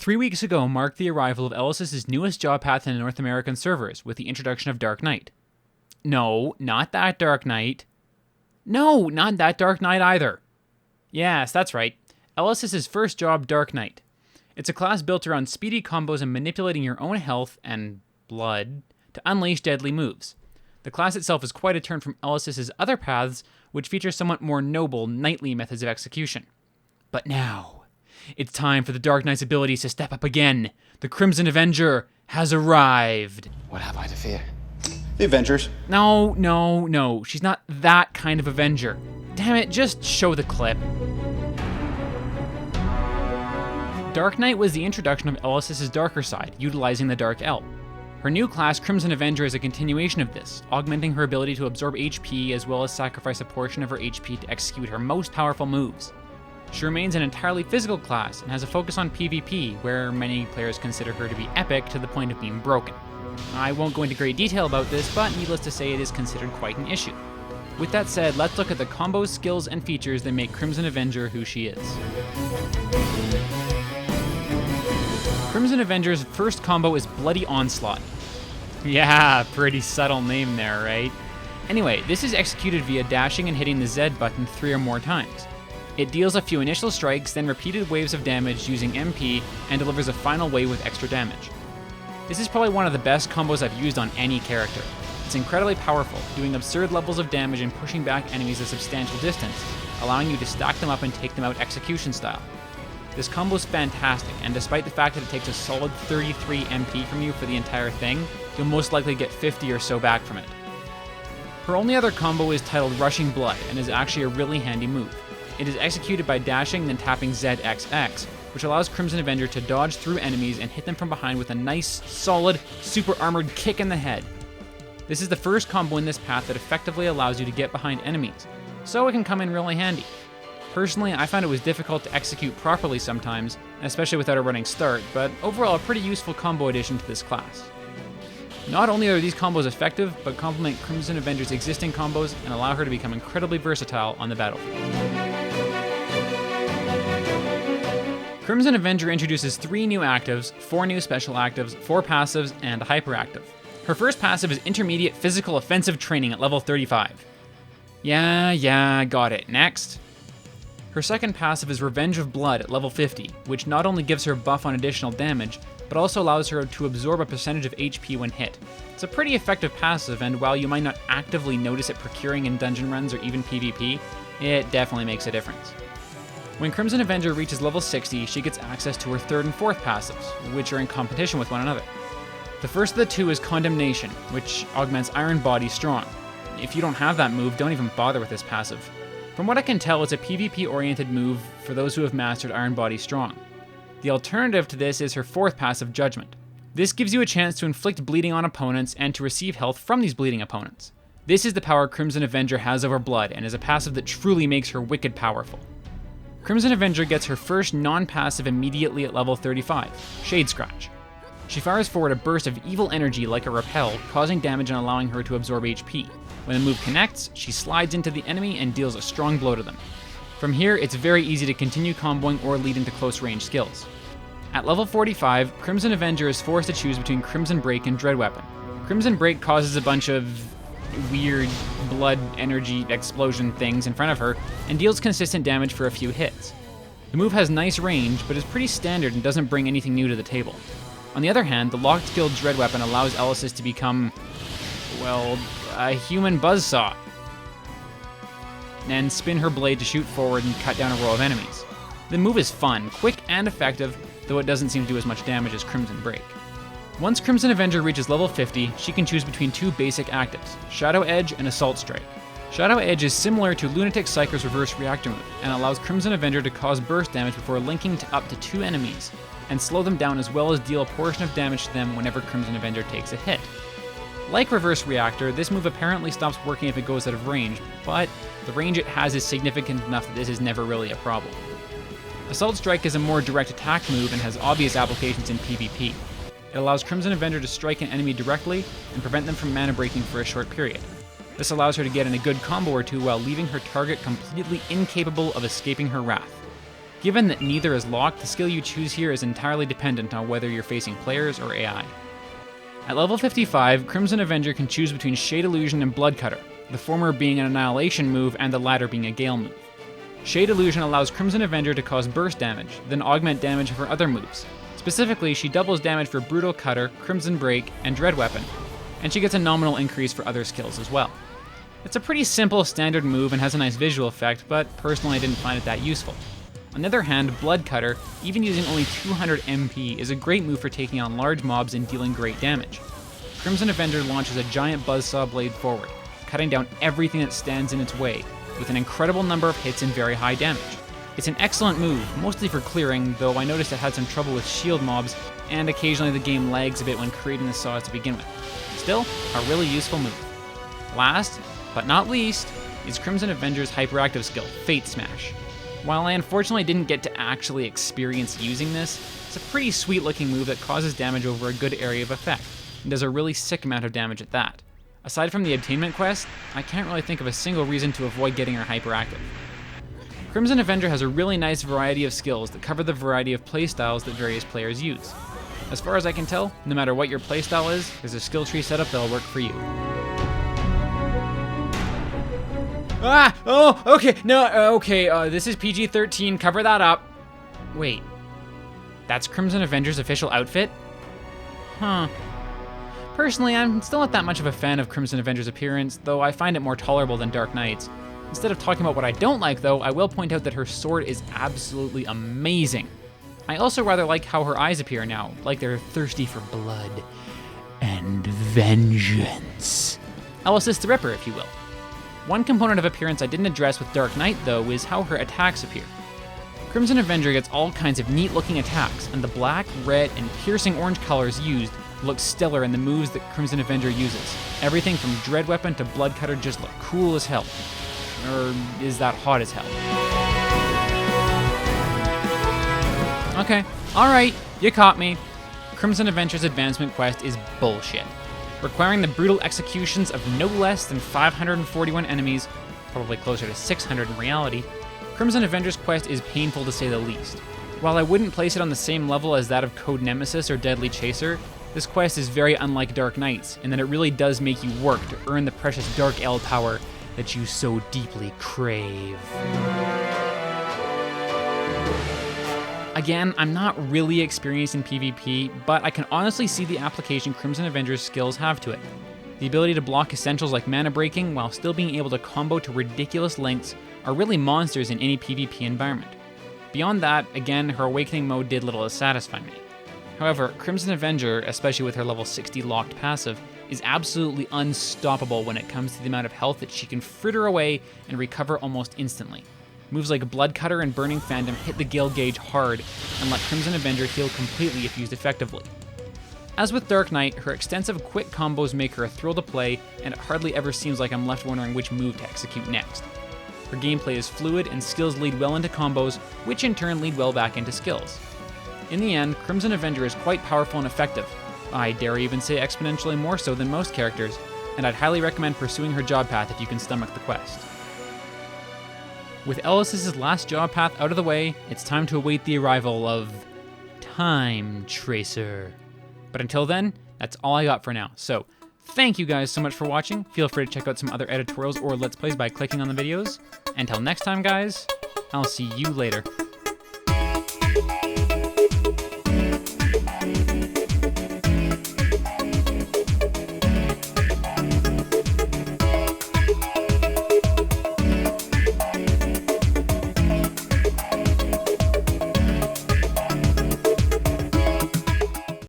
3 weeks ago marked the arrival of Elesis' newest job path in the North American servers with the introduction of Dark Knight. No, not that Dark Knight. No, not that Dark Knight either. Yes, that's right. Elesis' first job, Dark Knight. It's a class built around speedy combos and manipulating your own health and blood to unleash deadly moves. The class itself is quite a turn from Elesis' other paths, which feature somewhat more noble, knightly methods of execution. But now, it's time for the Dark Knight's abilities to step up again. The Crimson Avenger has arrived. What have I to fear? The Avengers. No. She's not that kind of Avenger. Damn it, just show the clip. Dark Knight was the introduction of Elesis' darker side, utilizing the Dark Elf. Her new class, Crimson Avenger, is a continuation of this, augmenting her ability to absorb HP as well as sacrifice a portion of her HP to execute her most powerful moves. She remains an entirely physical class and has a focus on PvP, where many players consider her to be epic to the point of being broken. I won't go into great detail about this, but needless to say it is considered quite an issue. With that said, let's look at the combos, skills, and features that make Crimson Avenger who she is. Crimson Avenger's first combo is Bloody Onslaught. Yeah, pretty subtle name there, right? Anyway, this is executed via dashing and hitting the Z button 3 or more times. It deals a few initial strikes, then repeated waves of damage using MP, and delivers a final wave with extra damage. This is probably one of the best combos I've used on any character. It's incredibly powerful, doing absurd levels of damage and pushing back enemies a substantial distance, allowing you to stack them up and take them out execution style. This combo is fantastic, and despite the fact that it takes a solid 33 MP from you for the entire thing, you'll most likely get 50 or so back from it. Her only other combo is titled Rushing Blood, and is actually a really handy move. It is executed by dashing then tapping ZXX, which allows Crimson Avenger to dodge through enemies and hit them from behind with a nice, solid, super armored kick in the head. This is the first combo in this path that effectively allows you to get behind enemies, so it can come in really handy. Personally, I found it was difficult to execute properly sometimes, especially without a running start, but overall a pretty useful combo addition to this class. Not only are these combos effective, but complement Crimson Avenger's existing combos and allow her to become incredibly versatile on the battlefield. Crimson Avenger introduces 3 new actives, 4 new special actives, 4 passives, and a hyperactive. Her first passive is Intermediate Physical Offensive Training at level 35. Yeah, got it. Next. Her second passive is Revenge of Blood at level 50, which not only gives her a buff on additional damage, but also allows her to absorb a percentage of HP when hit. It's a pretty effective passive, and while you might not actively notice it procuring in dungeon runs or even PvP, it definitely makes a difference. When Crimson Avenger reaches level 60, she gets access to her third and fourth passives, which are in competition with one another. The first of the two is Condemnation, which augments Iron Body Strong. If you don't have that move, don't even bother with this passive. From what I can tell, it's a PvP-oriented move for those who have mastered Iron Body Strong. The alternative to this is her fourth passive, Judgment. This gives you a chance to inflict bleeding on opponents and to receive health from these bleeding opponents. This is the power Crimson Avenger has over Blood, and is a passive that truly makes her wicked powerful. Crimson Avenger gets her first non-passive immediately at level 35, Shade Scratch. She fires forward a burst of evil energy like a repel, causing damage and allowing her to absorb HP. When the move connects, she slides into the enemy and deals a strong blow to them. From here, it's very easy to continue comboing or lead into close range skills. At level 45, Crimson Avenger is forced to choose between Crimson Break and Dread Weapon. Crimson Break causes a bunch of weird blood energy explosion things in front of her and deals consistent damage for a few hits. The move has nice range, but is pretty standard and doesn't bring anything new to the table. On the other hand, the locked skill Dread Weapon allows Elesis to become, well, a human buzzsaw, and spin her blade to shoot forward and cut down a row of enemies. The move is fun, quick, and effective, though it doesn't seem to do as much damage as Crimson Break. Once Crimson Avenger reaches level 50, she can choose between 2 basic actives, Shadow Edge and Assault Strike. Shadow Edge is similar to Lunatic Psyker's reverse reactor move, and allows Crimson Avenger to cause burst damage before linking to up to 2 enemies, and slow them down as well as deal a portion of damage to them whenever Crimson Avenger takes a hit. Like Reverse Reactor, this move apparently stops working if it goes out of range, but the range it has is significant enough that this is never really a problem. Assault Strike is a more direct attack move and has obvious applications in PvP. It allows Crimson Avenger to strike an enemy directly and prevent them from mana breaking for a short period. This allows her to get in a good combo or two while leaving her target completely incapable of escaping her wrath. Given that neither is locked, the skill you choose here is entirely dependent on whether you're facing players or AI. At level 55, Crimson Avenger can choose between Shade Illusion and Blood Cutter, the former being an Annihilation move and the latter being a Gale move. Shade Illusion allows Crimson Avenger to cause burst damage, then augment damage of her other moves. Specifically, she doubles damage for Brutal Cutter, Crimson Break, and Dread Weapon, and she gets a nominal increase for other skills as well. It's a pretty simple standard move and has a nice visual effect, but personally I didn't find it that useful. On the other hand, Blood Cutter, even using only 200 MP, is a great move for taking on large mobs and dealing great damage. Crimson Avenger launches a giant buzzsaw blade forward, cutting down everything that stands in its way, with an incredible number of hits and very high damage. It's an excellent move, mostly for clearing, though I noticed it had some trouble with shield mobs, and occasionally the game lags a bit when creating the saws to begin with. Still, a really useful move. Last, but not least, is Crimson Avenger's hyperactive skill, Fate Smash. While I unfortunately didn't get to actually experience using this, it's a pretty sweet looking move that causes damage over a good area of effect, and does a really sick amount of damage at that. Aside from the Obtainment quest, I can't really think of a single reason to avoid getting her hyperactive. Crimson Avenger has a really nice variety of skills that cover the variety of playstyles that various players use. As far as I can tell, no matter what your playstyle is, there's a skill tree setup that'll work for you. Ah! Oh, okay, no, okay, this is PG-13, cover that up. Wait, that's Crimson Avenger's official outfit? Huh. Personally, I'm still not that much of a fan of Crimson Avenger's appearance, though I find it more tolerable than Dark Knight's. Instead of talking about what I don't like, though, I will point out that her sword is absolutely amazing. I also rather like how her eyes appear now, like they're thirsty for blood and vengeance. Elesis the Ripper, if you will. One component of appearance I didn't address with Dark Knight, though, is how her attacks appear. Crimson Avenger gets all kinds of neat-looking attacks, and the black, red, and piercing orange colors used look stellar in the moves that Crimson Avenger uses. Everything from Dread Weapon to Blood Cutter just look cool as hell. Or is that hot as hell? Okay, alright, you caught me. Crimson Avenger's advancement quest is bullshit. Requiring the brutal executions of no less than 541 enemies, probably closer to 600 in reality, Crimson Avenger's quest is painful to say the least. While I wouldn't place it on the same level as that of Code Nemesis or Deadly Chaser, this quest is very unlike Dark Knight's, in that it really does make you work to earn the precious Dark L power that you so deeply crave. Again, I'm not really experienced in PvP, but I can honestly see the application Crimson Avenger's skills have to it. The ability to block essentials like mana breaking while still being able to combo to ridiculous lengths are really monsters in any PvP environment. Beyond that, again, her Awakening mode did little to satisfy me. However, Crimson Avenger, especially with her level 60 locked passive, is absolutely unstoppable when it comes to the amount of health that she can fritter away and recover almost instantly. Moves like Blood Cutter and Burning Phantom hit the Gale gauge hard and let Crimson Avenger heal completely if used effectively. As with Dark Knight, her extensive quick combos make her a thrill to play, and it hardly ever seems like I'm left wondering which move to execute next. Her gameplay is fluid and skills lead well into combos, which in turn lead well back into skills. In the end, Crimson Avenger is quite powerful and effective. I dare even say exponentially more so than most characters, and I'd highly recommend pursuing her job path if you can stomach the quest. With Elesis' last job path out of the way, it's time to await the arrival of Time Tracer. But until then, that's all I got for now. So, thank you guys so much for watching. Feel free to check out some other editorials or Let's Plays by clicking on the videos. Until next time, guys, I'll see you later.